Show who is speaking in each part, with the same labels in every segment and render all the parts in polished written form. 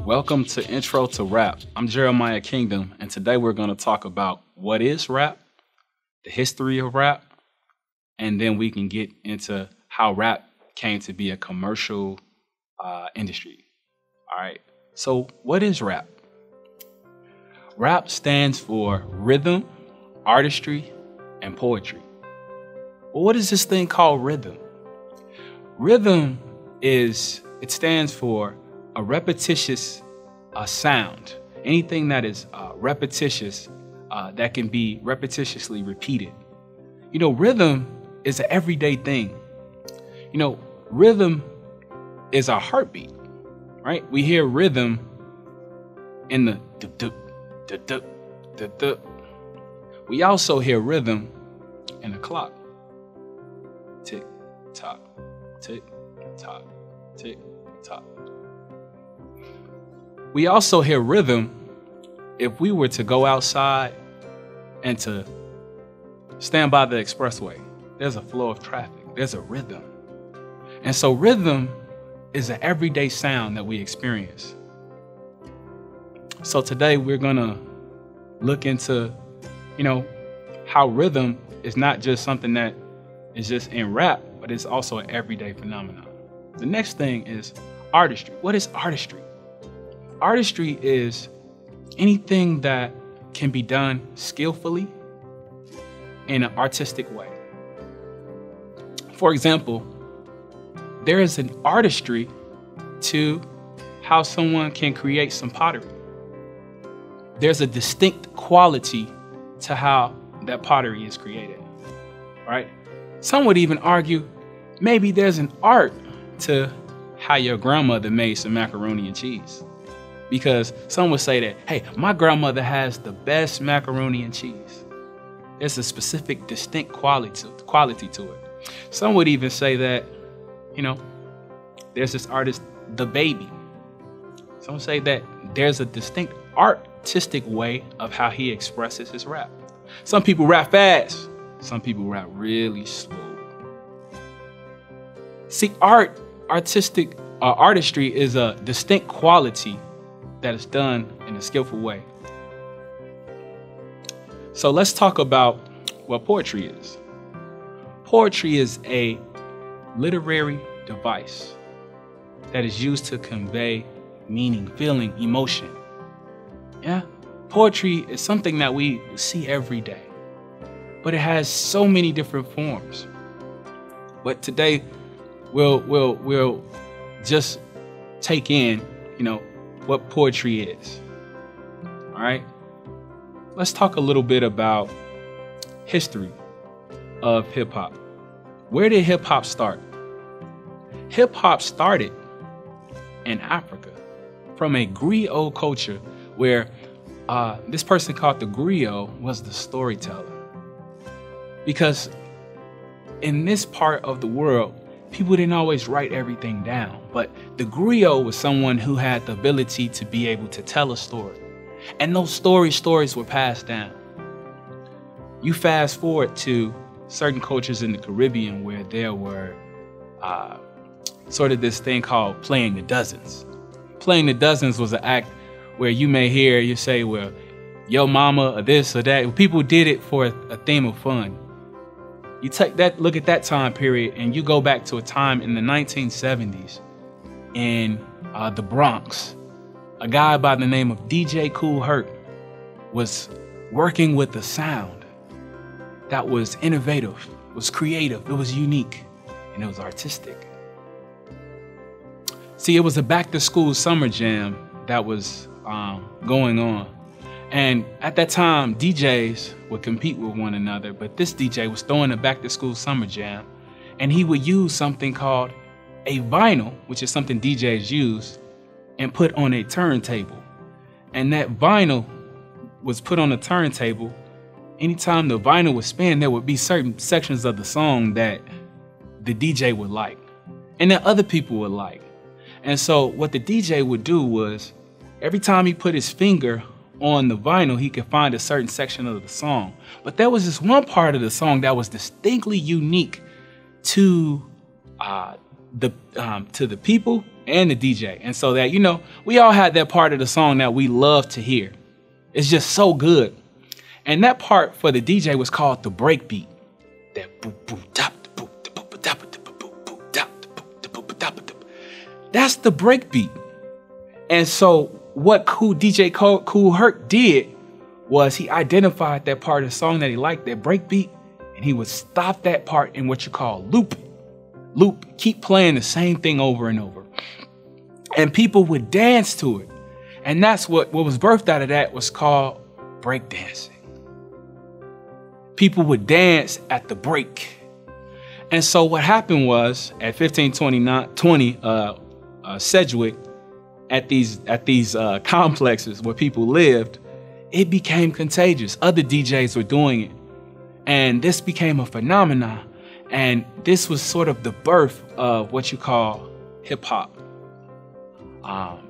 Speaker 1: Welcome to Intro to Rap. I'm Jeremiah Kingdom, and today we're going to talk about what is rap, the history of rap, and then we can get into how rap came to be a commercial industry. All right, so what is rap? Rap stands for rhythm, artistry, and poetry. Well, what is this thing called rhythm? Rhythm stands for a repetitious sound. Anything that is repetitious, that can be repetitiously repeated. You know, rhythm is an everyday thing. You know, rhythm is our heartbeat, right? We hear rhythm in the dup, dup, dup, dup, dup, dup. We also hear rhythm in the clock. Tick, tock, tick, tock, tick, tock. We also hear rhythm if we were to go outside and to stand by the expressway. There's a flow of traffic. There's a rhythm. And so rhythm is an everyday sound that we experience. So today we're going to look into, how rhythm is not just something that is just in rap, but it's also an everyday phenomenon. The next thing is artistry. What is artistry? Artistry is anything that can be done skillfully in an artistic way. For example, there is an artistry to how someone can create some pottery. There's a distinct quality to how that pottery is created, right? Some would even argue maybe there's an art to how your grandmother made some macaroni and cheese. Because some would say that, hey, my grandmother has the best macaroni and cheese. There's a specific, distinct quality to it. Some would even say that, there's this artist, The Baby. Some say that there's a distinct artistic way of how he expresses his rap. Some people rap fast. Some people rap really slow. See, artistry is a distinct quality that is done in a skillful way. So let's talk about what poetry is. Poetry is a literary device that is used to convey meaning, feeling, emotion. Yeah, poetry is something that we see every day, but it has so many different forms. But today, we'll just take in, what poetry is. All right, let's talk a little bit about history of hip hop. Where did hip hop start? Hip hop started in Africa from a griot culture where this person called the griot was the storyteller. Because in this part of the world, people didn't always write everything down, but the griot was someone who had the ability to be able to tell a story. And those stories were passed down. You fast forward to certain cultures in the Caribbean where there were sort of this thing called playing the dozens. Playing the dozens was an act where you say, well, yo mama or this or that. People did it for a theme of fun. You take that look at that time period and you go back to a time in the 1970s in the Bronx. A guy by the name of DJ Kool Herc was working with a sound that was innovative, was creative, it was unique, and it was artistic. See, it was a back-to-school summer jam that was going on. And at that time, DJs would compete with one another, but this DJ was throwing a back-to-school summer jam, and he would use something called a vinyl, which is something DJs use, and put on a turntable. And that vinyl was put on a turntable. Anytime the vinyl would spin, there would be certain sections of the song that the DJ would like, and that other people would like. And so what the DJ would do was, every time he put his finger on the vinyl, he could find a certain section of the song. But there was this one part of the song that was distinctly unique to the people and the DJ. And so that, you know, we all had that part of the song that we love to hear. It's just so good. And that part for the DJ was called the break beat. That boop, boop, dap, boop, boop, boop, dap, boop, boop, boop, dap, boop, boop, dap, boop. That's the break beat. And so what DJ Kool Herc did was he identified that part of the song that he liked, that break beat, and he would stop that part in what you call loop. Loop, keep playing the same thing over and over. And people would dance to it. And that's what was birthed out of that was called breakdancing. People would dance at the break. And so what happened was at 1520 Sedgwick, at these complexes where people lived, it became contagious. Other DJs were doing it. And this became a phenomenon. And this was sort of the birth of what you call hip hop.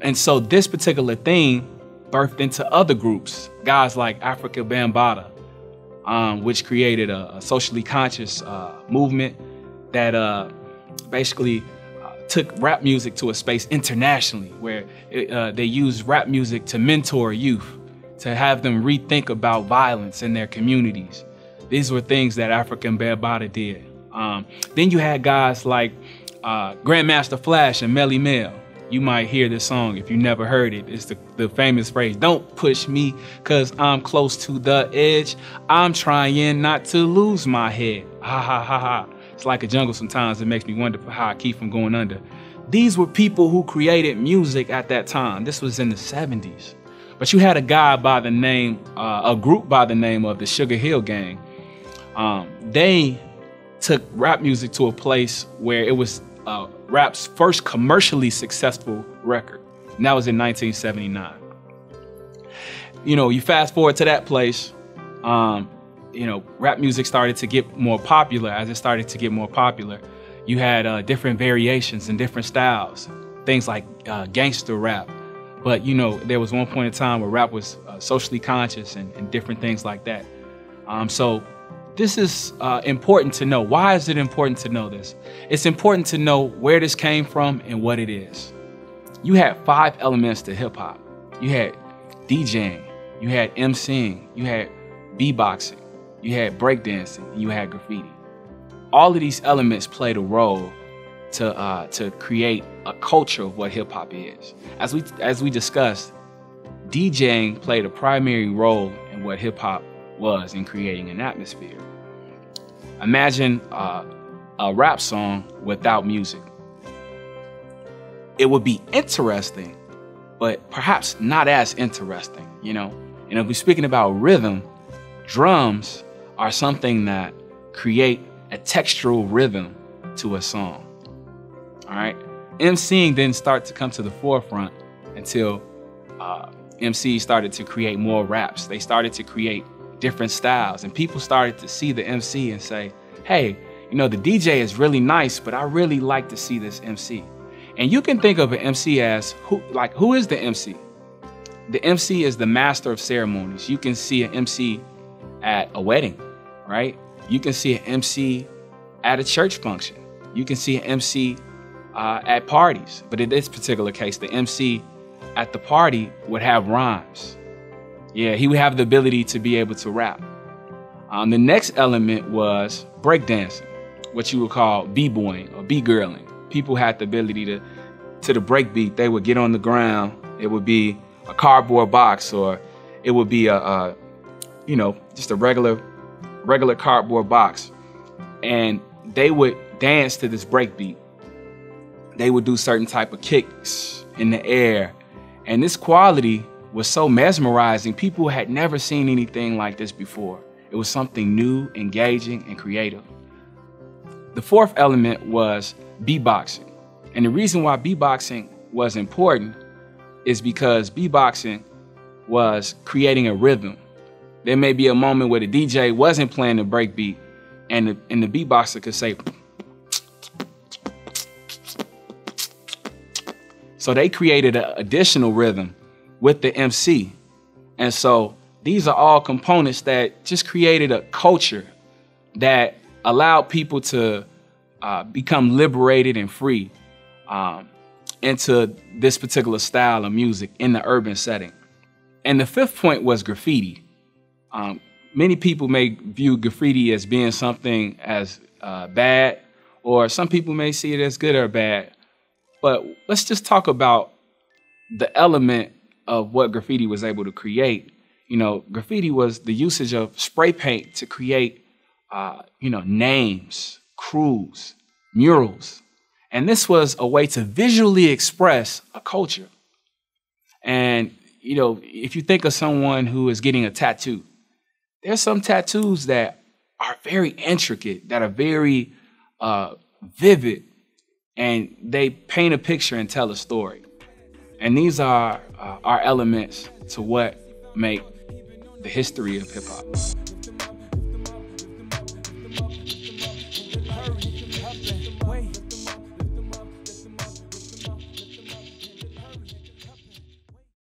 Speaker 1: And so this particular thing birthed into other groups, guys like Africa Bambaataa, which created a socially conscious movement that basically took rap music to a space internationally where they used rap music to mentor youth, to have them rethink about violence in their communities. These were things that African Bambaataa did. Then you had guys like Grandmaster Flash and Melly Mel. You might hear this song if you never heard it. It's the famous phrase, "Don't push me, 'cause I'm close to the edge. I'm trying not to lose my head. Ha ha ha ha." It's like a jungle sometimes. It makes me wonder how I keep from going under. These were people who created music at that time. This was in the 70s. But you had a guy by the name, a group by the name of the Sugar Hill Gang. They took rap music to a place where it was rap's first commercially successful record. And that was in 1979. You know, you fast forward to that place, you know, rap music started to get more popular. As it started to get more popular, you had different variations and different styles, things like gangster rap. But, you know, there was one point in time where rap was socially conscious and different things like that. So this is important to know. Why is it important to know this? It's important to know where this came from and what it is. You had 5 elements to hip hop. You had DJing, you had Emceeing, you had beatboxing, you had breakdancing, and you had graffiti. All of these elements played a role to create a culture of what hip hop is. As we discussed, DJing played a primary role in what hip hop was in creating an atmosphere. Imagine a rap song without music. It would be interesting, but perhaps not as interesting, you know? And if we're speaking about rhythm, drums are something that create a textural rhythm to a song, all right? Emceeing didn't start to come to the forefront until MCs started to create more raps. They started to create different styles, and people started to see the MC and say, hey, you know, the DJ is really nice, but I really like to see this MC. And you can think of an MC as who is the MC? The MC is the master of ceremonies. You can see an MC at a wedding, right? You can see an MC at a church function. You can see an MC at parties. But in this particular case, the MC at the party would have rhymes. Yeah, he would have the ability to be able to rap. The next element was breakdancing, what you would call b-boying or b-girling. People had the ability to the break beat, they would get on the ground. It would be a cardboard box, or it would be you know, just a regular cardboard box. And they would dance to this break beat. They would do certain type of kicks in the air. And this quality was so mesmerizing. People had never seen anything like this before. It was something new, engaging, and creative. The fourth element was beatboxing. And the reason why beatboxing was important is because beatboxing was creating a rhythm. There may be a moment where the DJ wasn't playing the breakbeat and the beatboxer could say, so they created an additional rhythm with the MC. And so these are all components that just created a culture that allowed people to become liberated and free. And into this particular style of music in the urban setting. And the fifth point was graffiti. Many people may view graffiti as being something as bad, or some people may see it as good or bad. But let's just talk about the element of what graffiti was able to create. You know, graffiti was the usage of spray paint to create, names, crews, murals. And this was a way to visually express a culture. And, if you think of someone who is getting a tattoo, there's some tattoos that are very intricate, that are very vivid, and they paint a picture and tell a story. And these are elements to what make the history of hip hop.